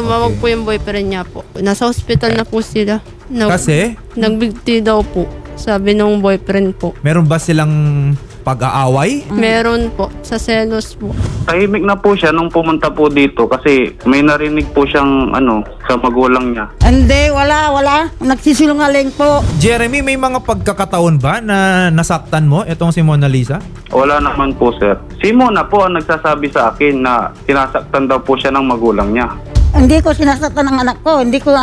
Tumawag po yung boyfriend niya po. Nasa hospital na po sila. Kasi? Nagbigti daw po. Sabi nung boyfriend po. Meron ba silang pag-aaway? Meron po. Sa selos po. Tahimik na po siya nung pumunta po dito kasi may narinig po siyang sa magulang niya. Hindi, wala. Nagsisinungaling po. Jeremy, may mga pagkakataon ba na nasaktan mo itong si Mona Lisa? Wala naman po, sir. Si Mona po ang nagsasabi sa akin na sinasaktan daw po siya ng magulang niya. Hindi ko sinasaktan ng anak ko. Hindi ko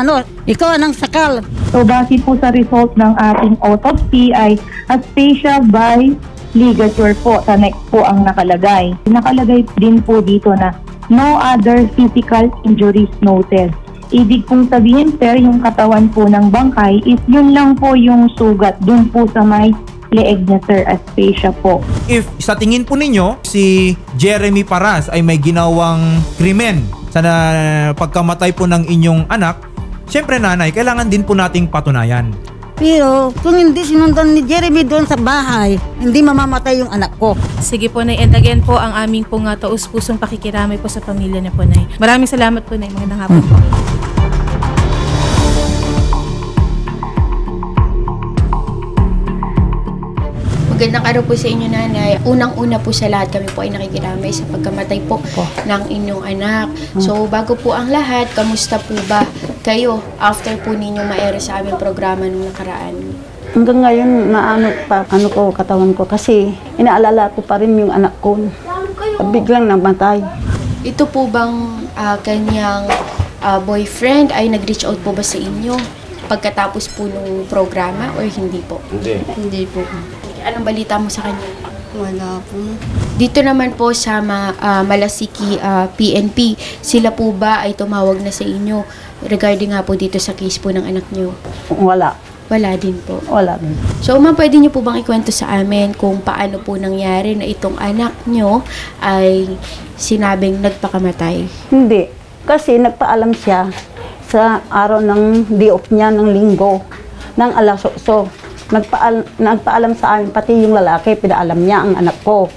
ikaw anong sakal. So base po sa result ng ating autopsy ay asphyxia by ligature po. Sa neck po ang nakalagay. Nakalagay din po dito na no other physical injuries noted. Ibig pong sabihin, sir, yung katawan po ng bangkay is yun lang po yung sugat dun po sa may leeg niya, sir, asphyxia po. If sa tingin po ninyo, si Jeremy Paras ay may ginawang krimen sa pagkamatay po ng inyong anak, syempre nanay, kailangan din po nating patunayan. Pero kung hindi sinundan ni Jeremy doon sa bahay, hindi mamamatay yung anak ko. Sige po, Nay. And again po, ang aming pong taus-pusong pakikiramay po sa pamilya niya po, Nay. Maraming salamat po, Nay. Magandang hapon po. Magandang araw po sa inyo, nanay. Unang-una po sa lahat, kami po ay nakikiramay sa pagkamatay po ng inyong anak. So, bago po ang lahat, kamusta po ba kayo after po ninyo ma-air sa aming programa nung nakaraan? Hanggang ngayon, ko katawan ko kasi inaalala ko pa rin yung anak ko. Biglang namatay. Ito po bang kanyang boyfriend ay nag-reach out po ba sa inyo pagkatapos po nung programa or hindi po? Hindi po. Anong balita mo sa kanya? Wala po. Dito naman po sa Malasiki PNP, sila po ba ay tumawag na sa inyo regarding nga po dito sa case po ng anak nyo? Wala. Wala din po. Wala din. So, ma'am, pwede nyo po bang ikwento sa amin kung paano po nangyari na itong anak nyo ay sinabing nagpakamatay? Hindi. Kasi nagpaalam siya sa araw ng day-off niya ng linggo, ng alas-8. Nagpaalam sa amin, pati yung lalaki, pinaalam niya ang anak ko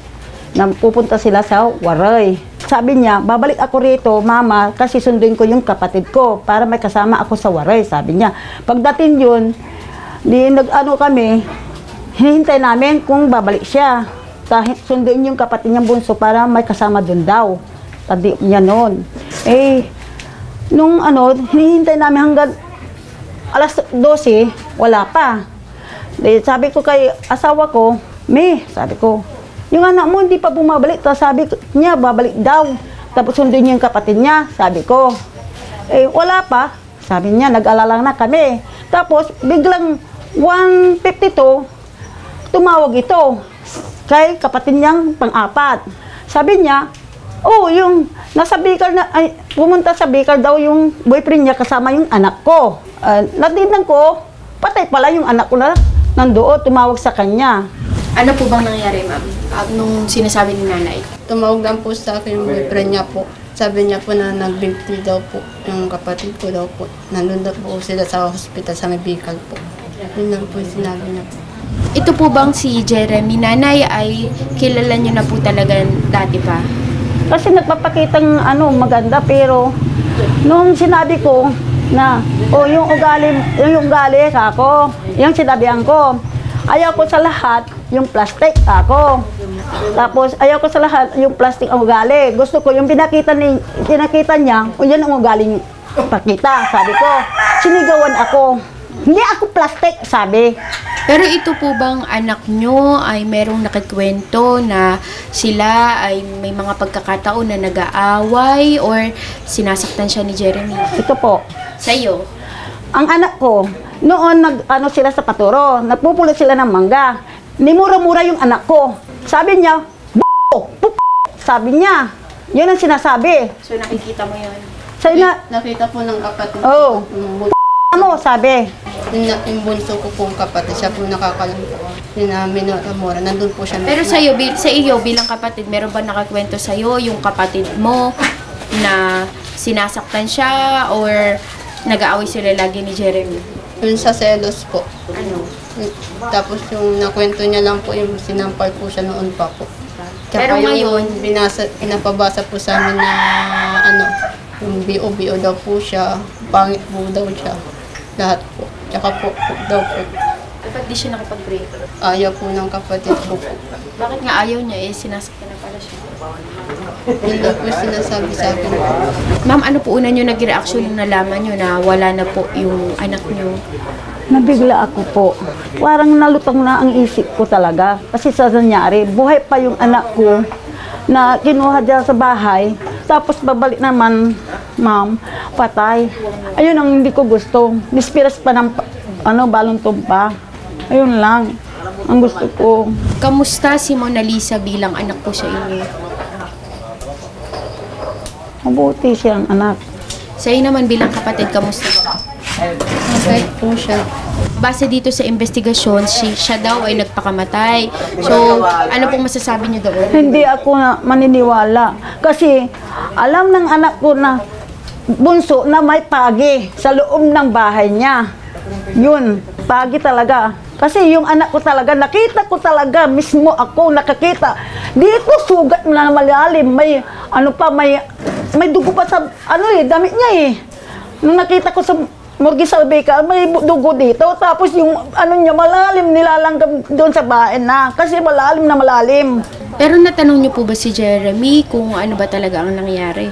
na pupunta sila sa Waray. Sabi niya, babalik ako rito, mama, kasi sunduin ko yung kapatid ko para may kasama ako sa Waray, sabi niya. Pagdating yun, kami, hinihintay namin kung babalik siya. Sunduin yung kapatid niyang bunso para may kasama dun daw. Tadi niya noon. Nung hinihintay namin hanggang alas 12, wala pa. Sabi ko kay asawa ko, sabi ko, yung anak mo hindi pa bumabalik. Tapos sabi niya, babalik daw. Tapos sundin niya yung kapatid niya, sabi ko. Wala pa. Sabi niya, nag-alala na kami. Tapos biglang 1:52, tumawag ito kay kapatid niyang pang-apat. Sabi niya, yung nasa Bicol pumunta sa Bicol daw yung boyfriend niya kasama yung anak ko. Natindan ko, patay pala yung anak ko na nandoon, tumawag sa kanya. Ano po bang nangyari, ma'am? Nung sinasabi ni nanay? Tumawag lang po sa akin yung boyfriend niya po. Sabi niya po na nagbigti daw po yung kapatid ko daw po. Nandun daw po sila sa hospital sa may Bicol po. Yun lang po yung sinabi niya po. Ito po bang si Jeremy, nanay, ay kilala niyo na po talaga dati pa? Kasi nagpapakitang maganda, pero nung sinabi ko na yung ugali ako, yung sinabihan ko, ayaw ko sa lahat yung plastic ako. Tapos ayaw ko sa lahat yung plastic ang ugali. Gusto ko yung pinakita niya, yan ang ugali pakita, sabi ko. Sinigawan ako. Hindi ako plastic, sabi. Pero ito po bang anak nyo ay merong nakikwento na sila ay may mga pagkakataon na nag-aaway or sinasaktan siya ni Jeremy? Ito po. Sa'yo? Ang anak ko, noon sila sa Paturo, nagpupulot sila ng mangga. Nimura-mura yung anak ko. Sabi niya, sabi niya. Yun ang sinasabi. So nakikita mo yun? Nakita po ng kapatid ko. Sabi? Yung bunso ko pong kapatid, siya po nakakalam po. Minamura, nandun po siya. Pero sa iyo bilang kapatid, meron ba nakakwento sa'yo yung kapatid mo na sinasaktan siya or nag-aaway sila lagi ni Jeremy? Yun sa selos po. Ano? Tapos yung nakwento niya lang po, yung sinampal po siya noon pa po. Pero ngayon, pinapabasa po sa amin na yung BO daw po siya, pangit po daw siya. Lahat po. Tsaka po daw po. dapat di siya nakapag-break. Ayaw po ng kapatid ko po. Bakit nga ayaw niya sinasaktan na pala siya? Yun daw po sinasabi sa akin. Ma'am, ano po una niyo nag-reaction nung nalaman niyo na wala na po yung anak niyo? Nabigla ako po. Parang nalutang na ang isip ko talaga. Kasi sa nangyari, buhay pa yung anak ko na kinuha dyan sa bahay. Tapos babalik naman, ma'am, patay. Ayun ang hindi ko gusto. Nispiras pa ng balong tumpa. Ayun lang ang gusto ko. Kamusta si Mona Lisa bilang anak po sa inyo? Mabuti siyang anak. Sa iyo naman bilang kapatid, kamusta? Mabait po siya. Base dito sa investigasyon, siya daw ay nagpakamatay. So, ano pong masasabi niyo doon? Hindi ako maniniwala. Kasi alam ng anak ko na bunso na may pagi sa loob ng bahay niya. Yun, pagi talaga. Kasi yung anak ko talaga, nakita ko talaga, mismo ako nakakita. Dito sugat na malalim, may may dugo pa sa damit niya eh. Nung nakita ko sa Morgue Salveca, may dugo dito. Tapos yung niya malalim, nilalanggam doon sa bahay na. Kasi malalim na malalim. Pero natanong niyo po ba si Jeremy kung ano ba talaga ang nangyari?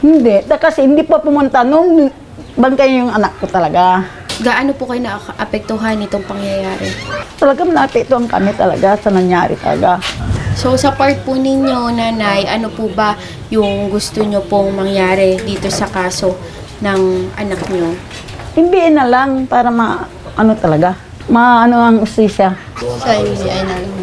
Hindi. Kasi hindi pa pumunta nung bangkay yung anak ko talaga. Gaano po kayo naapektuhan itong pangyayari? Talagang naapektuhan kami talaga sa nangyari talaga. So sa part po ninyo, nanay, ano po ba yung gusto nyo pong mangyari dito sa kaso ng anak nyo? Imbiin na lang para talaga. Ang ustisya. Sa NBI na lang.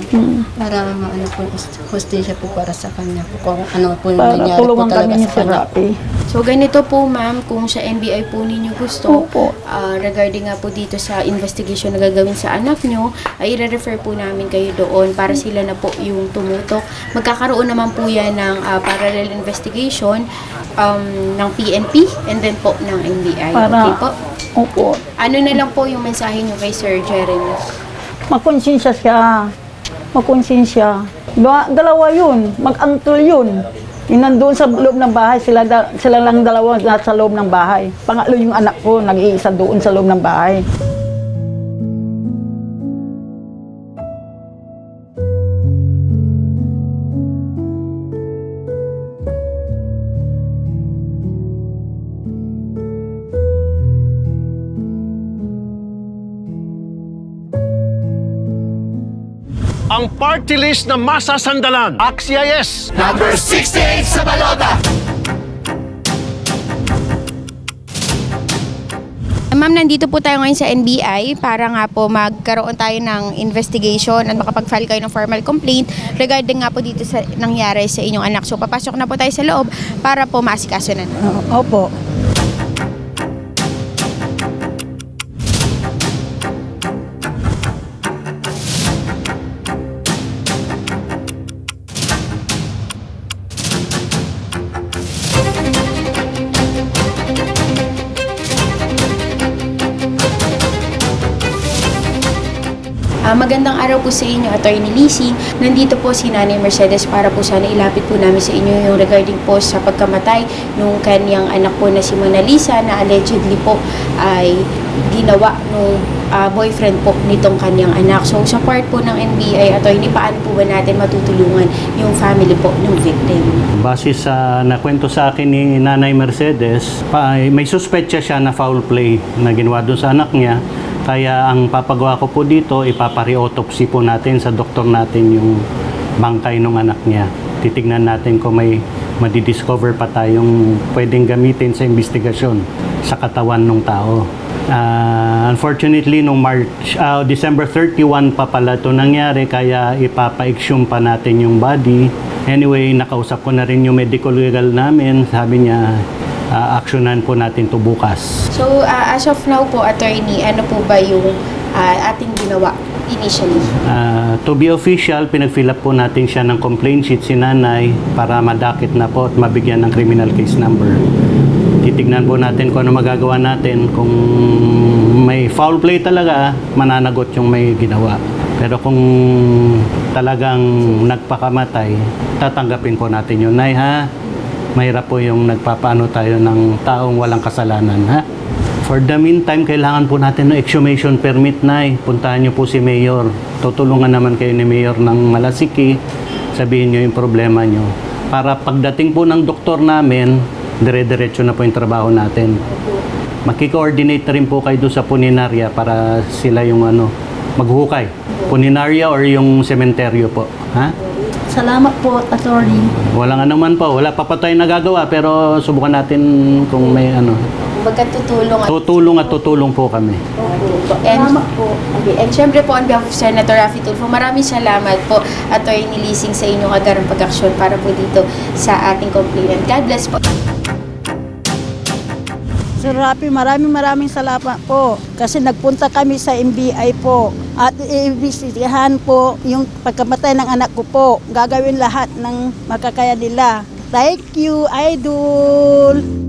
Para po hostisya po para sa kanya po. Kung ano po yung Para nangyari po tulungan talaga kami ni sa Sir kanya. Rapi. So ganito po ma'am, kung sa NBI po ninyo gusto, Opo. regarding nga po dito sa investigation na gagawin sa anak nyo, ay i-refer po namin kayo doon para sila na po yung tumutok. Magkakaroon naman po yan ng parallel investigation ng PNP and then po ng NBI. Okay po? Opo. Ano na lang po yung mensahe nyo kay Sir Jeremy? Makonsensya siya. Makonsensya. Dalawa yun. Mag-uncle yun. Yung nandun sa loob ng bahay, sila lang dalawa nasa loob ng bahay. Pangatlo yung anak ko, nag-iisa doon sa loob ng bahay. Ang party list na masasandalan. Axia yes! Number 68 sa balota. Ma'am, nandito po tayo ngayon sa NBI para nga po magkaroon tayo ng investigation at makapag-file kayo ng formal complaint regarding nga po dito sa nangyari sa inyong anak. So, papasok na po tayo sa loob para po maasikaso na. Opo. Magandang araw po sa inyo, Attorney Lizzy. Nandito po si Nanay Mercedes para po sana ilapit po namin sa inyo yung regarding po sa pagkamatay nung kanyang anak po na si Mona Lisa na allegedly po ay ginawa nung boyfriend po nitong kanyang anak. So sa part po ng NBI, Attorney, paano po ba natin matutulungan yung family po ng victim? Base sa nakwento sa akin ni Nanay Mercedes, may suspetsa siya na foul play na ginawa doon sa anak niya. Kaya ang papagawa ko po dito, ipapare-autopsy po natin sa doktor natin yung bangkay ng anak niya. Titignan natin kung may madidiscover pa tayong pwedeng gamitin sa investigasyon sa katawan ng tao. Unfortunately, nung December 31 pa pala ito nangyari, kaya ipapa-exhume pa natin yung body. Anyway, nakausap ko na rin yung medical legal namin. Sabi niya, aksyonan po natin to bukas. So, as of now po, Attorney, ano po ba yung ating ginawa initially? To be official, pinag-fill up po natin siya ng complaint sheet si Nanay para madakit na po at mabigyan ng criminal case number. Titignan po natin kung ano magagawa natin. Kung may foul play talaga, mananagot yung may ginawa. Pero kung talagang nagpakamatay, tatanggapin po natin yun, Nay, ha? Mahirap po yung nagpapaano tayo ng taong walang kasalanan, ha? For the meantime, kailangan po natin ng exhumation permit, Nay. Puntahan niyo po si Mayor. Tutulungan naman kayo ni Mayor ng Malasiki. Sabihin niyo yung problema niyo. Para pagdating po ng doktor namin, dire-diretso na po yung trabaho natin. Makiko-coordinate rin po kayo doon sa puninarya para sila yung maghuhukay. Puninarya or yung sementeryo po, ha? Salamat po, attorney. Walang anuman po. Wala pa tayo nagagawa pero subukan natin kung may Tutulong tutulong po kami. Salamat po. And syempre po on behalf of Senator Raffy Tulfo, maraming salamat po Attorney Lising sa inyong agarang pag-aksyon para po dito sa ating complainant. God bless po. Sir Raffy, maraming salamat po kasi nagpunta kami sa NBI po at iimbestigahan po yung pagkamatay ng anak ko po. Gagawin lahat ng makakaya nila. Thank you, Idol!